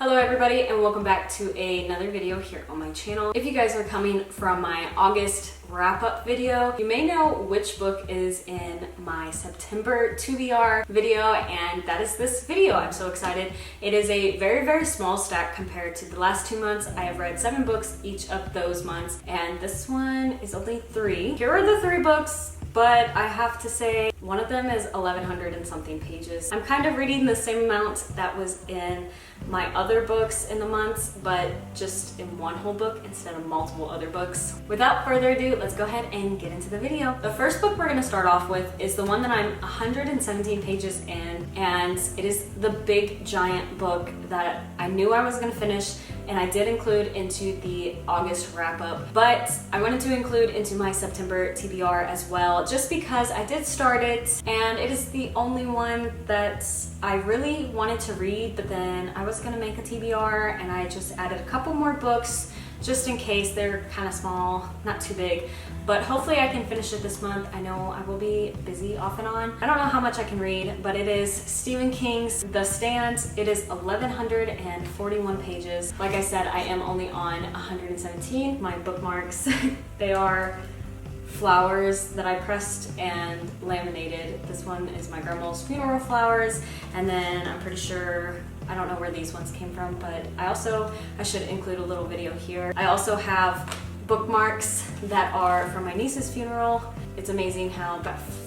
Hello everybody and welcome back to another video here on my channel. If you guys are coming from my August wrap-up video, you may know which book is in my September TBR video, and that is this video. I'm so excited. It is a very small stack compared to the last 2 months. I have read 7 books each of those months, and this one is only 3. Here are the 3 books, but I have to say one of them is 1100 and something pages. I'm kind of reading the same amount that was in my other books in the months, but just in one whole book instead of multiple other books. Without further ado, let's go ahead and get into the video. The first book we're going to start off with is the one that I'm 117 pages in, and it is the big giant book that I knew I was going to finish, and I did include into the August wrap-up, but I wanted to include into my September TBR as well, just because I did start it, and it is the only one that I really wanted to read, but then I was gonna make a TBR, and I just added a couple more books just in case. They're kind of small, not too big, but hopefully I can finish it this month. I know I will be busy off and on. I don't know how much I can read, but it is Stephen King's The Stand. It is 1141 pages. Like I said, I am only on 117. My bookmarks, they are flowers that I pressed and laminated. This one is my grandma's funeral flowers, and then I'm pretty sure, I don't know where these ones came from, but I should include a little video here. I also have bookmarks that are from my niece's funeral. It's amazing how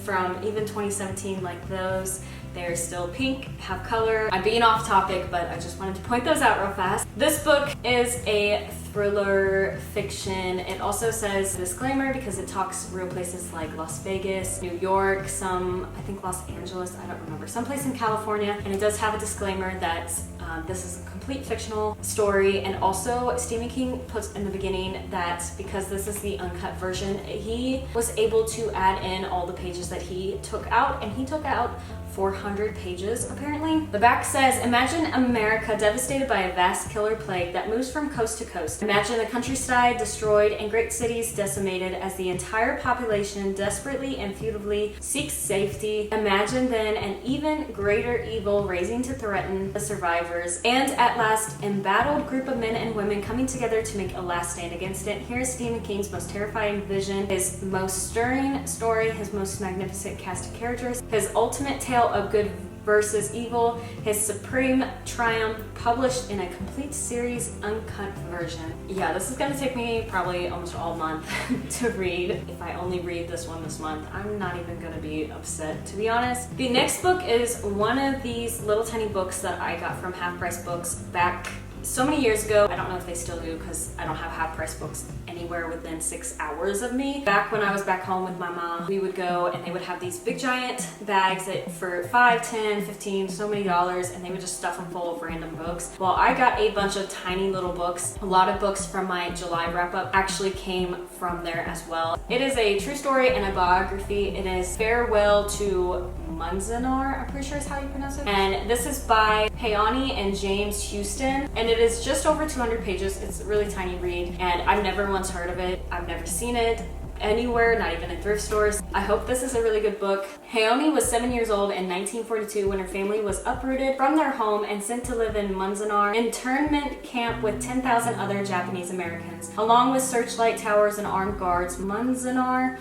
from even 2017, like those, they're still pink, have color. I'm being off topic, but I just wanted to point those out real fast. This book is a thriller fiction. It also says disclaimer because it talks real places like Las Vegas, New York, I think Los Angeles, I don't remember, someplace in California, and it does have a disclaimer that this is a complete fictional story. And also Stephen King puts in the beginning that because this is the uncut version, he was able to add in all the pages that he took out, and he took out 400 pages apparently. The back says, imagine America devastated by a vast killer plague that moves from coast to coast. Imagine the countryside destroyed and great cities decimated as the entire population desperately and futilely seeks safety. Imagine then an even greater evil raising to threaten the survivors, and at last embattled group of men and women coming together to make a last stand against it. Here's Stephen King's most terrifying vision, his most stirring story, his most magnificent cast of characters, his ultimate tale of good versus evil, his supreme triumph, published in a complete series uncut version. Yeah, this is gonna take me probably almost all month to read. If I only read this one this month, I'm not even gonna be upset, to be honest. The next book is one of these little tiny books that I got from Half Price Books back so many years ago. I don't know if they still do because I don't have Half Price Books anywhere within 6 hours of me. Back when I was back home with my mom, we would go and they would have these big giant bags that for $5, $10, $15, so many dollars, and they would just stuff them full of random books. Well, I got a bunch of tiny little books. A lot of books from my July wrap-up actually came from there as well. It is a true story and a biography. It is Farewell to Manzanar, I'm pretty sure is how you pronounce it. And this is by Peony and James Houston, and it is just over 200 pages. It's a really tiny read, and I've never once heard of it. I've never seen it anywhere, not even in thrift stores. I hope this is a really good book. Peony was 7 years old in 1942 when her family was uprooted from their home and sent to live in Manzanar internment camp with 10,000 other Japanese Americans. Along with searchlight towers and armed guards, Manzanar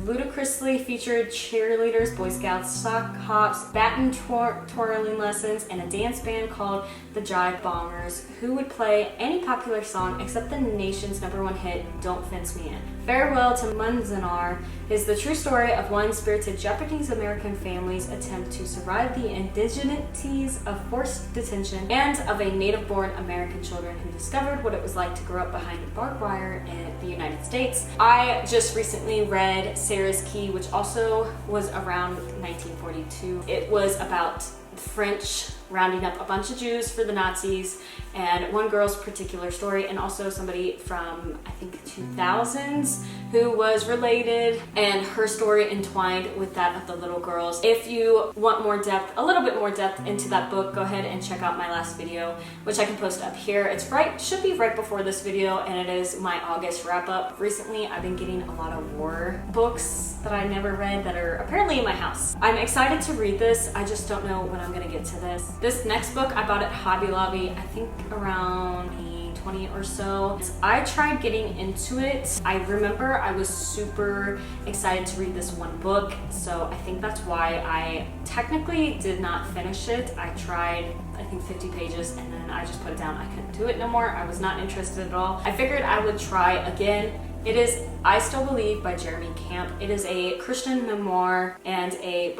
ludicrously featured cheerleaders, Boy Scouts, sock hops, baton twirling lessons, and a dance band called the Jive Bombers, who would play any popular song except the nation's #1 hit, Don't Fence Me In. Farewell to Manzanar is the true story of one spirited Japanese American family's attempt to survive the indigenities of forced detention, and of a native-born American children who discovered what it was like to grow up behind barbed wire in the United States. I just recently read Sarah's Key, which also was around 1942. It was about French rounding up a bunch of Jews for the Nazis, and one girl's particular story, and also somebody from, I think, 2000s who was related, and her story entwined with that of the little girls. If you want more depth, a little bit more depth into that book, go ahead and check out my last video, which I can post up here. It's should be right before this video, and it is my August wrap-up. Recently, I've been getting a lot of war books that I never read that are apparently in my house. I'm excited to read this. I just don't know when I'm gonna get to this. This next book I bought at Hobby Lobby. I think around 20 or so. I tried getting into it. I remember I was super excited to read this one book, so I think that's why I technically did not finish it. I tried, I think 50 pages, and then I just put it down. I couldn't do it no more. I was not interested at all. I figured I would try again. It is I Still Believe by Jeremy Camp. It is a Christian memoir and a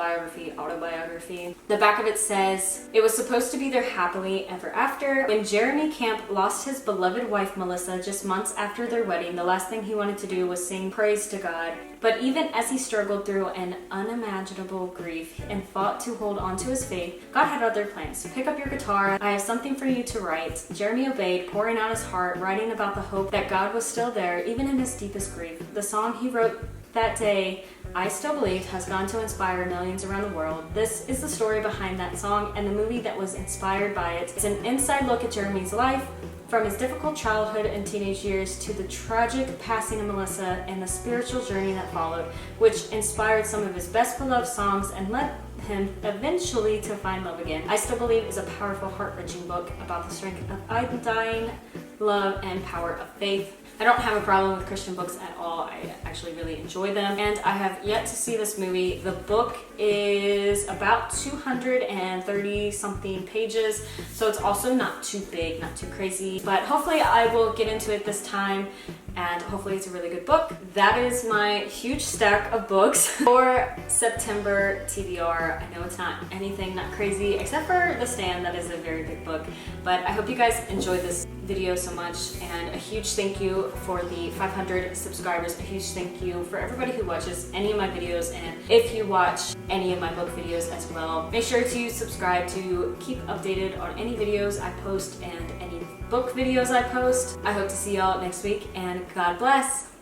autobiography. The back of it says, it was supposed to be their happily ever after. When Jeremy Camp lost his beloved wife Melissa just months after their wedding, the last thing he wanted to do was sing praise to God. But even as he struggled through an unimaginable grief and fought to hold on to his faith, God had other plans. Pick up your guitar. I have something for you to write. Jeremy obeyed, pouring out his heart, writing about the hope that God was still there, even in his deepest grief. The song he wrote that day, I Still Believe, has gone to inspire millions around the world. This is the story behind that song and the movie that was inspired by it. It's an inside look at Jeremy's life, from his difficult childhood and teenage years to the tragic passing of Melissa and the spiritual journey that followed, which inspired some of his best beloved songs and led him eventually to find love again. I Still Believe is a powerful, heart-wrenching book about the strength of undying love and power of faith. I don't have a problem with Christian books at all. I actually really enjoy them, and I have yet to see this movie. The book is about 230 something pages, so it's also not too big, not too crazy, but hopefully I will get into it this time, and hopefully it's a really good book. That is my huge stack of books for September TBR. I know it's not anything, not crazy, except for The Stand. That is a very big book, but I hope you guys enjoyed this video so much, and a huge thank you for the 500 subscribers. A huge thank you for everybody who watches any of my videos, and if you watch any of my book videos as well, make sure to subscribe to keep updated on any videos I post and any book videos I post. I hope to see y'all next week, and God bless.